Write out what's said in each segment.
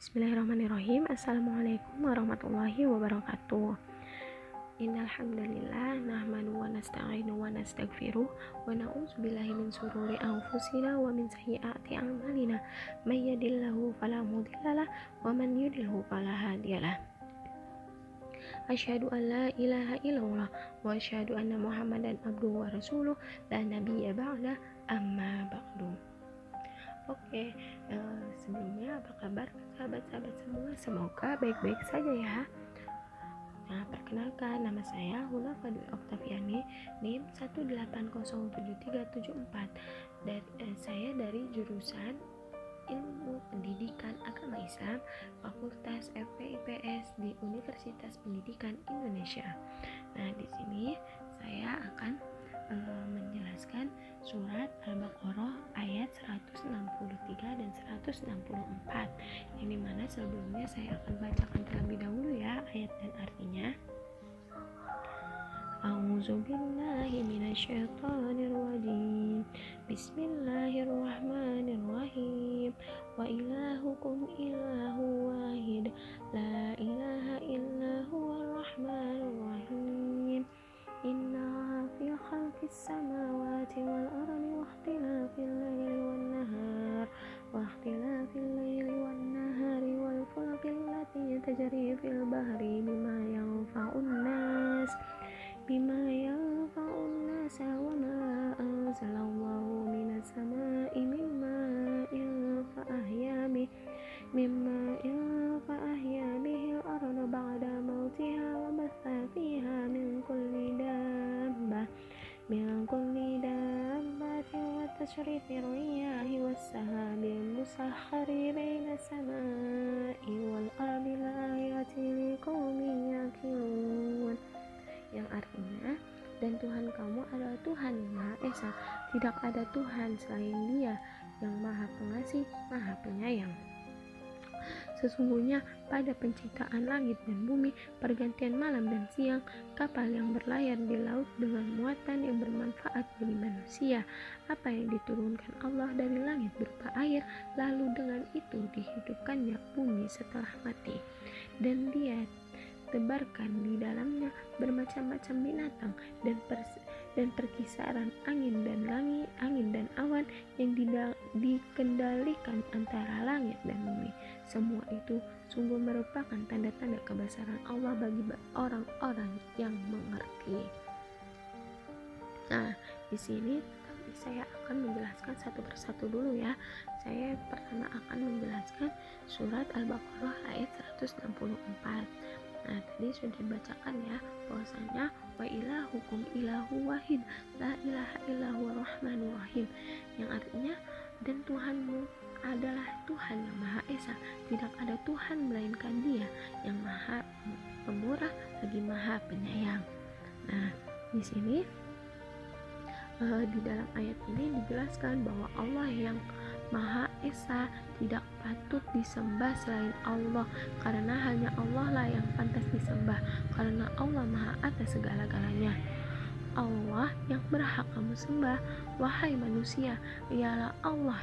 Bismillahirrahmanirrahim. Assalamualaikum warahmatullahi wabarakatuh. Innal hamdalillah nahmadu wa nasta'inu wa nastaghfiruh wa na'udzubillahi min shururi anfusina wa min sayyiati a'malina. May yahdihillahu fala mudhillalah wa man yudlilhu fala hadiyalah. Asyhadu an la ilaha illallah wa asyhadu anna Muhammadan abduhu wa rasuluh la nabiyya ba'da amma ba'du. Oke, sebelumnya apa kabar sahabat-sahabat semua? Semoga baik-baik saja ya. Nah, perkenalkan, nama saya Hula Fadil Oktaviani, NIM 1807374. Saya dari jurusan Ilmu Pendidikan Agama Islam, Fakultas FPIPS di Universitas Pendidikan Indonesia. Nah, di sini saya akan menjelaskan surat Al-Baqarah ayat 163 dan 164, yang dimana sebelumnya saya akan bacakan terlebih dahulu ya ayat dan artinya. A'udzubillahi minasyaitonirrajim. Bismillahirrahmanirrahim. Wa ilahukum ilahu wahid, la ilaha illa huwar rahmanur rahim. Inna fi khalqis samawati wal ardi wa ikhtilafil laili wan nahari wal fulki allati tajri fil bahri bima yanfa'un nas wa ma anzalallahu minas samai mimma fa'ahya bihi al-arda ba'da mautiha wa batha fiha min kulli dabbatin wa tashrifir riyahi was-sahabil musakhkhari bainas samai wal ardi laayatin liqaumin yaqilun, yang artinya, dan Tuhan kamu adalah Tuhan yang Maha Esa, tidak ada Tuhan selain Dia yang Maha Pengasih, Maha Penyayang. Sesungguhnya pada penciptaan langit dan bumi, pergantian malam dan siang, kapal yang berlayar di laut dengan muatan yang bermanfaat bagi manusia, apa yang diturunkan Allah dari langit berupa air, lalu dengan itu dihidupkannya bumi setelah mati, dan Dia tebarkan di dalamnya bermacam-macam binatang dan perkisaran angin dan awan yang dikendalikan antara langit dan bumi. Semua itu sungguh merupakan tanda-tanda kebesaran Allah bagi orang-orang yang mengerti. Nah, di sini saya akan menjelaskan satu persatu dulu ya. Saya pertama akan menjelaskan surat Al-Baqarah ayat 164. Nah, tadi sudah dibacakan ya bahwasanya wa ilahukum ilahu wahid, la ilaha illahu rahmanur rahim, yang artinya, dan Tuhanmu adalah Tuhan yang Maha Esa, tidak ada Tuhan melainkan Dia yang Maha Pemurah lagi Maha Penyayang. Nah, di sini di dalam ayat ini dijelaskan bahwa Allah yang Maha Esa tidak patut disembah selain Allah, karena hanya Allah lah yang pantas disembah, karena Allah Maha atas segala-galanya. Allah yang berhak kamu sembah, wahai manusia, ialah Allah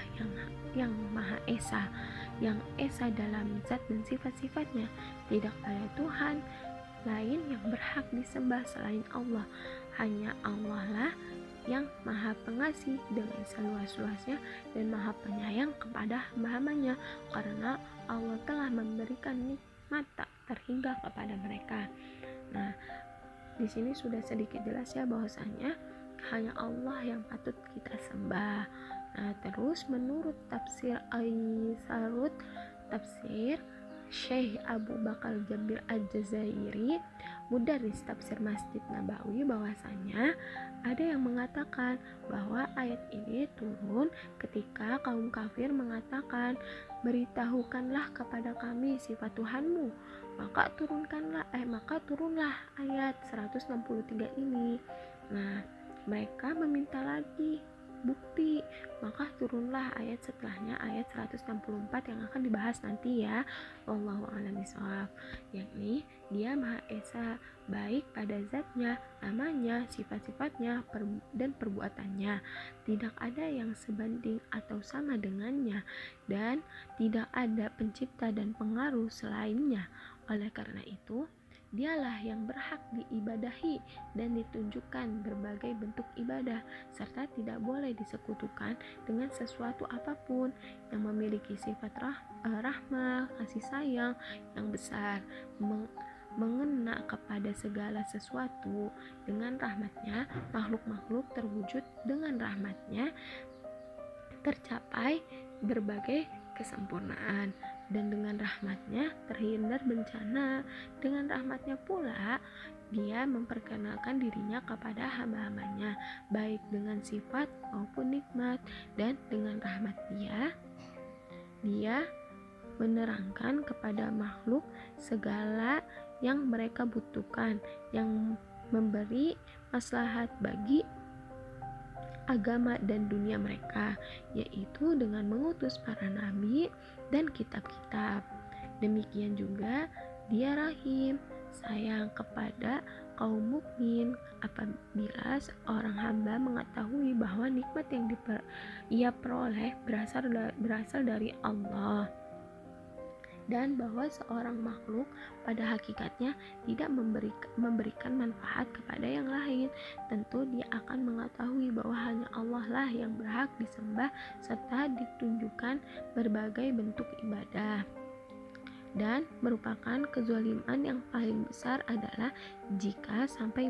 yang Maha Esa, yang Esa dalam zat dan sifat-sifatnya. Tidak ada Tuhan lain yang berhak disembah selain Allah. Hanya Allah lah yang Maha Pengasih dengan seluas-luasnya dan Maha Penyayang kepada hamba-hambanya, karena Allah telah memberikan nikmat tak terhingga kepada mereka. Nah, di sini sudah sedikit jelas ya bahwasanya hanya Allah yang patut kita sembah. Nah, terus menurut tafsir Aisarut, tafsir Syekh Abu Bakar Jabir Al-Jazairi, mudarris tafsir Masjid Nabawi, bahwasanya ada yang mengatakan bahwa ayat ini turun ketika kaum kafir mengatakan, beritahukanlah kepada kami sifat Tuhanmu, maka turunlah ayat 163 ini. Nah, mereka meminta lagi bukti, maka turunlah ayat setelahnya, ayat 164 yang akan dibahas nanti ya. Wallahu a'lam bishawab. Yakni dia Maha Esa, baik pada zatnya, namanya, sifat-sifatnya, dan perbuatannya. Tidak ada yang sebanding atau sama dengannya, dan tidak ada pencipta dan pengaruh selainnya. Oleh karena itu, dialah yang berhak diibadahi dan ditunjukkan berbagai bentuk ibadah, serta tidak boleh disekutukan dengan sesuatu apapun yang memiliki sifat rahmah, kasih sayang yang besar, mengena kepada segala sesuatu. Dengan rahmatnya, makhluk-makhluk terwujud, dengan rahmatnya tercapai berbagai kesempurnaan, dan dengan rahmatnya terhindar bencana. Dengan rahmatnya pula dia memperkenalkan dirinya kepada hamba-hambanya, baik dengan sifat maupun nikmat, dan dengan rahmat dia menerangkan kepada makhluk segala yang mereka butuhkan, yang memberi maslahat bagi agama dan dunia mereka, yaitu dengan mengutus para nabi dan kitab-kitab. Demikian juga dia rahim, sayang kepada kaum mukmin apabila seorang hamba mengetahui bahwa nikmat yang ia peroleh berasal dari Allah, dan bahwa seorang makhluk pada hakikatnya tidak memberikan manfaat kepada yang lain. Tentu dia akan mengetahui bahwa hanya Allah lah yang berhak disembah serta ditunjukkan berbagai bentuk ibadah. Dan merupakan kezaliman yang paling besar adalah jika sampai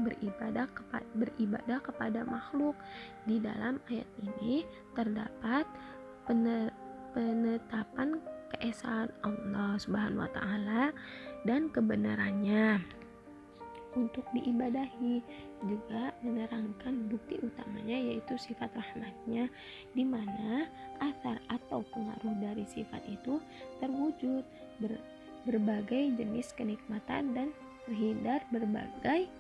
beribadah kepada makhluk. Di dalam ayat ini terdapat penetapan keesaan Allah Subhanahu wa taala dan kebenarannya untuk diibadahi, juga menerangkan bukti utamanya yaitu sifat rahmatnya, di mana asar atau pengaruh dari sifat itu terwujud berbagai jenis kenikmatan dan terhindar berbagai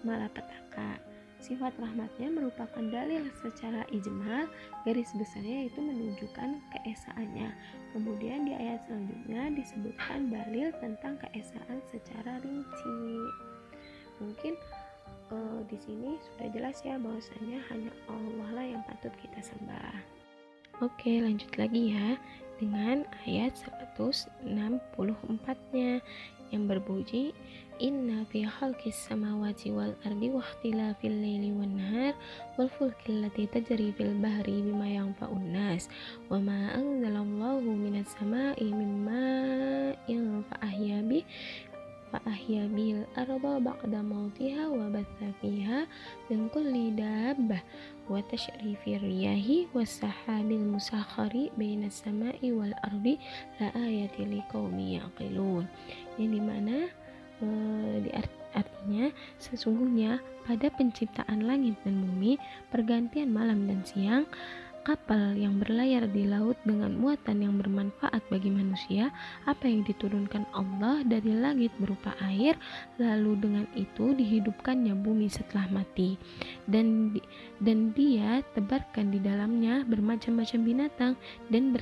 malapetaka. Sifat rahmatnya merupakan dalil secara ijmal, garis besarnya itu menunjukkan keesaannya. Kemudian di ayat selanjutnya disebutkan dalil tentang keesaan secara rinci. Mungkin di sini sudah jelas ya bahwasanya hanya Allah lah yang patut kita sembah. Oke, lanjut lagi ya dengan ayat 164-nya yang berbunyi, Inna fi khalqis samawati wal ardi wa ikhtilafil laili wan nahar wal fulki allati tajri fil bahri bima yanfa'un nas wa ma anzalallahu minas sama'i mimma fa'ahya bil arda ba'da mautiha wa batha fiha min kulli dabbah wa tashrifir riyahi was sahabil musakhkhari bainas sama'i wal ardi la ayati liqaumi yaqilun. Yang dimana artinya sesungguhnya pada penciptaan langit dan bumi, pergantian malam dan siang, kapal yang berlayar di laut dengan muatan yang bermanfaat bagi manusia, apa yang diturunkan Allah dari langit berupa air, lalu dengan itu dihidupkannya bumi setelah mati, dan dia tebarkan di dalamnya bermacam-macam binatang dan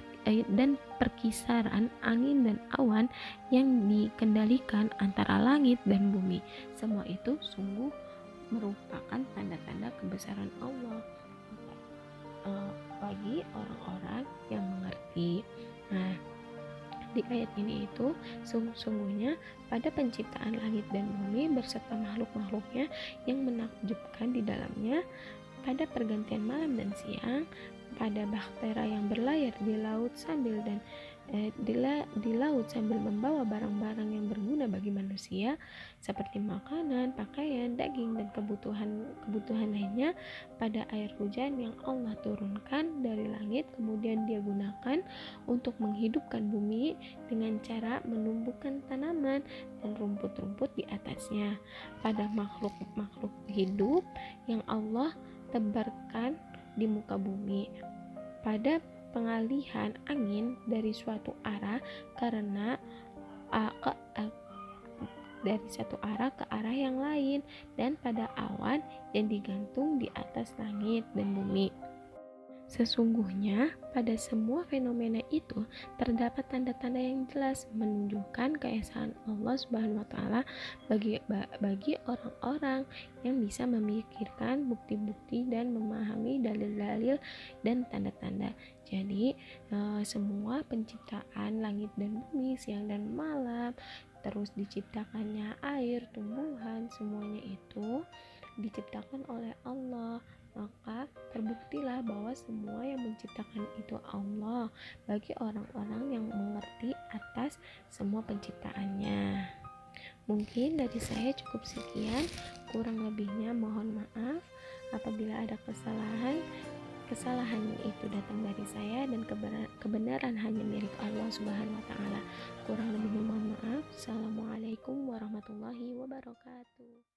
perkisaran angin dan awan yang dikendalikan antara langit dan bumi. Semua itu sungguh merupakan tanda-tanda kebesaran Allah bagi orang-orang yang mengerti. Nah, di ayat ini itu sungguhnya pada penciptaan langit dan bumi berserta makhluk-makhluknya yang menakjubkan di dalamnya, pada pergantian malam dan siang, pada bahtera yang berlayar di laut sambil membawa barang-barang yang berguna bagi manusia seperti makanan, pakaian, daging, dan kebutuhan lainnya, pada air hujan yang Allah turunkan dari langit kemudian dia gunakan untuk menghidupkan bumi dengan cara menumbuhkan tanaman dan rumput-rumput di atasnya, pada makhluk-makhluk hidup yang Allah tebarkan di muka bumi, pada pengalihan angin dari suatu arah dari satu arah ke arah yang lain dan pada awan yang digantung di atas langit dan bumi. Sesungguhnya, pada semua fenomena itu terdapat tanda-tanda yang jelas menunjukkan keesaan Allah Subhanahu wa taala bagi orang-orang yang bisa memikirkan bukti-bukti dan memahami dalil-dalil dan tanda-tanda. Jadi, semua penciptaan langit dan bumi, siang dan malam, terus diciptakannya air, tumbuhan, semuanya itu diciptakan oleh Allah. Maka terbuktilah bahwa semua yang menciptakan itu Allah bagi orang-orang yang mengerti atas semua penciptaannya. Mungkin dari saya cukup sekian, kurang lebihnya mohon maaf. Apabila ada kesalahan, kesalahan itu datang dari saya dan kebenaran hanya milik Allah Subhanahu wa taala. Kurang lebihnya mohon maaf. Assalamualaikum warahmatullahi wabarakatuh.